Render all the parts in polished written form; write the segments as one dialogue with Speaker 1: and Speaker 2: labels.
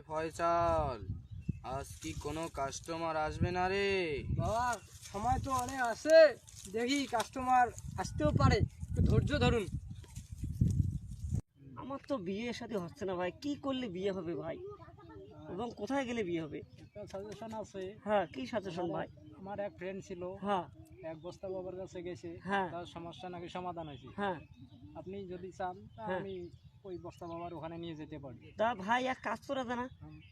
Speaker 1: ফয়সাল, আজ কি কোনো কাস্টমার আসবে না রে?
Speaker 2: বাবা সময় তো অনেক আছে, দেখি কাস্টমার আসতেও পারে, একটু ধৈর্য ধরুন।
Speaker 3: আমার তো বিয়ে শাদী হচ্ছে না ভাই, কি করলে বিয়ে হবে ভাই, এবং কোথায় গেলে বিয়ে হবে?
Speaker 2: একটা সাজেশন আছে।
Speaker 3: হ্যাঁ, কি সাজেশন ভাই?
Speaker 2: আমার এক ফ্রেন্ড ছিল,
Speaker 3: হ্যাঁ
Speaker 2: এক বস্তা বাবার কাছে গেছে,
Speaker 3: হ্যাঁ
Speaker 2: তার সমস্যা নাকি সমাধান হয়েছে।
Speaker 3: হ্যাঁ
Speaker 2: আপনি যদি চান তা
Speaker 3: হ্যাঁ।
Speaker 2: আমি ওই বস্তা বাবার ওখানে নিয়ে যেতে পারি।
Speaker 3: তা ভাই এক কাজ করে দে না,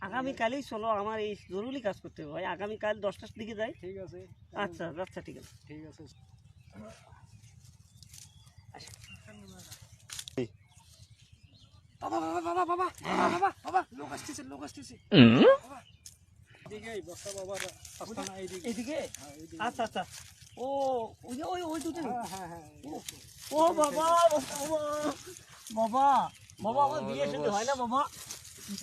Speaker 3: আগামীকালই চলো, আমার এই জরুরি কাজ করতে হবে ভাই, আগামীকাল 10টার দিকে যাই।
Speaker 2: ঠিক আছে।
Speaker 3: আচ্ছা আচ্ছা ঠিক আছে।
Speaker 2: ঠিক আছে। বাবা বাবা বাবা বাবা বাবা বাবা লোক আসতেছে, লোক আসতেছে। এদিকে বস্তা বাবার আস্তানা এইদিকে।
Speaker 3: এইদিকে?
Speaker 2: হ্যাঁ, এইদিকে।
Speaker 3: আচ্ছা আচ্ছা। ও ওই যে ওই দুটো।
Speaker 2: হ্যাঁ হ্যাঁ হ্যাঁ।
Speaker 3: ও বাবা বাবা বাবা, আমার বিয়ে শাদী হয় না বাবা,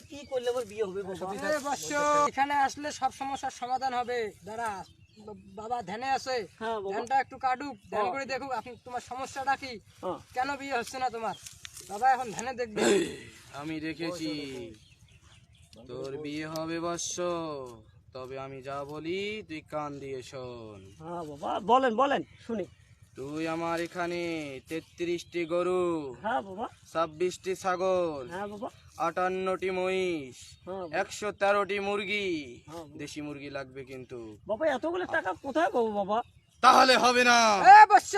Speaker 3: কি করলে আমার বিয়ে হবে বাবা?
Speaker 2: এ বৎস, এখানে আসলে সব সমস্যার সমাধান হবে। দাঁড়া, বাবা ধ্যানে আছে,
Speaker 3: হ্যাঁ বাবা।
Speaker 2: ধ্যানটা একটু কাটুক, ধ্যান করে দেখুক আপনি তোমার সমস্যাটা কি,
Speaker 3: হ্যাঁ।
Speaker 2: কেন বিয়ে হচ্ছে না তোমার। বাবা এখন ধ্যানে দেখবে।
Speaker 1: আমি দেখেছি তোর বিয়ে হবে বৎস, তবে আমি যা বলি তুই কান দিয়ে শোন।
Speaker 3: হ্যাঁ বাবা, বলেন বলেন শুনি।
Speaker 1: তুই আমার এখানে 33টি গরু,
Speaker 3: হ্যাঁ বাবা।
Speaker 1: 26টি ছাগল,
Speaker 3: হ্যাঁ বাবা।
Speaker 1: 58টি মহিষ,
Speaker 3: হ্যাঁ
Speaker 1: 113টি মুরগি,
Speaker 3: হ্যাঁ বাবা।
Speaker 1: দেশি মুরগি লাগবে কিন্তু।
Speaker 3: বাবা এতগুলো টাকা কোথায় পাবো বাবা?
Speaker 1: তাহলে হবে না।
Speaker 2: এ বৎস,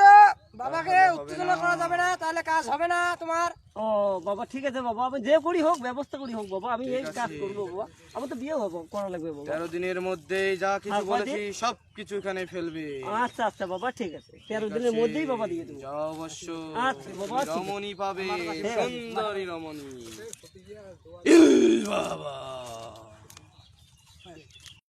Speaker 2: বাবাকে
Speaker 1: তাহলে হবে
Speaker 2: উত্তেজনা
Speaker 1: না।
Speaker 2: করা যাবে না, তাহলে কাজ হবে না তোমার।
Speaker 3: ও বাবা ঠিক আছে বাবা, আমি যে করি হোক, ব্যবস্থা করি হোক বাবা, আমি
Speaker 1: ঠিক
Speaker 3: এই কাজ
Speaker 1: আছে।
Speaker 3: করবো বাবা, আমার তো বিয়ে হবো, করা লাগবে বাবা।
Speaker 1: 13 দিনের মধ্যে যা কিছু
Speaker 3: আর কয়দিন?
Speaker 1: বলেছি সব কিছু এখানে ফেলবে।
Speaker 3: আচ্ছা আচ্ছা বাবা ঠিক আছে, 13
Speaker 1: ঠিক
Speaker 3: দিনের
Speaker 1: আছে?
Speaker 3: মধ্যেই বাবা দিয়ে দেবো।
Speaker 1: যাও অবশ্য।
Speaker 3: আচ্ছা বাবা, ঠিক আছে।
Speaker 1: রমণী পাবে,
Speaker 3: ঠিক আছে।
Speaker 1: সুন্দরী রমণী। বাবা